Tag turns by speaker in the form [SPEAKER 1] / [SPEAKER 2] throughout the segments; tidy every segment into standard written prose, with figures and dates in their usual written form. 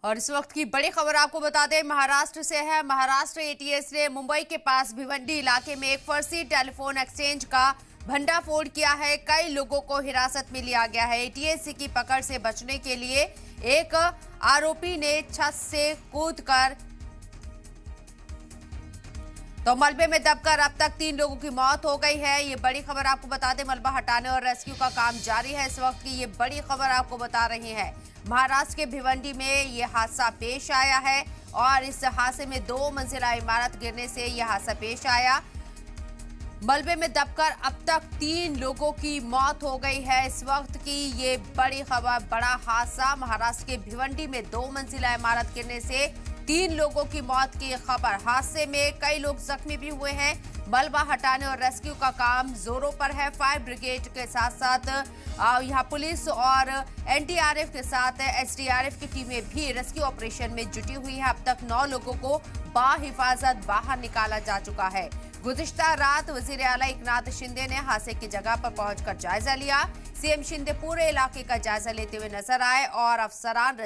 [SPEAKER 1] और इस वक्त की बड़ी खबर आपको बता दें, महाराष्ट्र से है। महाराष्ट्र एटीएस ने मुंबई के पास भिवंडी इलाके में एक फर्जी टेलीफोन एक्सचेंज का भंडाफोड़ किया है। कई लोगों को हिरासत में लिया गया है। एटीएस की पकड़ से बचने के लिए एक आरोपी ने छत से कूदकर मलबे में दबकर अब तक 3 लोगों की मौत हो गई है। ये बड़ी खबर आपको बता दें, मलबा हटाने और रेस्क्यू का काम जारी है। इस वक्त की ये बड़ी खबर आपको बता रही है। महाराष्ट्र के भिवंडी में ये हादसा पेश आया है और इस हादसे में 2 मंजिला इमारत गिरने से यह हादसा पेश आया। मलबे में दबकर अब तक 3 लोगों की मौत हो गई है। इस वक्त की ये बड़ी खबर, बड़ा हादसा। महाराष्ट्र के भिवंडी में 2 मंजिला इमारत गिरने से 3 लोगों की मौत की खबर। हादसे में कई लोग जख्मी भी हुए हैं। मलबा हटाने और रेस्क्यू का काम जोरों पर है। फायर ब्रिगेड के साथ साथ यहाँ पुलिस और एनडीआरएफ के साथ एसडीआरएफ की टीमें भी रेस्क्यू ऑपरेशन में जुटी हुई है। अब तक 9 लोगों को बाहिफाजत बाहर निकाला जा चुका है। गुज़िश्ता रात वजीर आला एकनाथ शिंदे ने हादसे की जगह पर पहुंचकर जायजा लिया। सीएम शिंदे पूरे इलाके का जायजा लेते हुए नजर आए और अफसरान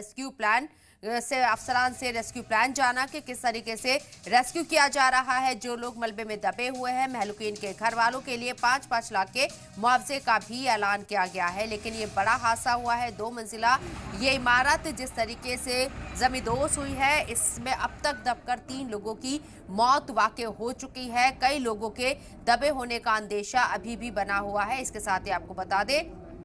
[SPEAKER 1] से रेस्क्यू प्लान जाना कि किस तरीके से रेस्क्यू किया जा रहा है। जो लोग मलबे में दबे हुए हैं, महलुकीन के घर वालों के लिए 5-5 लाख के मुआवजे का भी ऐलान किया गया है। लेकिन ये बड़ा हादसा हुआ है। 2 मंजिला ये इमारत जिस तरीके से जमींदोज हुई है, इसमें अब तक दबकर 3 लोगों की मौत वाक़ई हो चुकी है। कई लोगों के दबे होने का अंदेशा अभी भी बना हुआ है। इसके साथ ही आपको बता दें,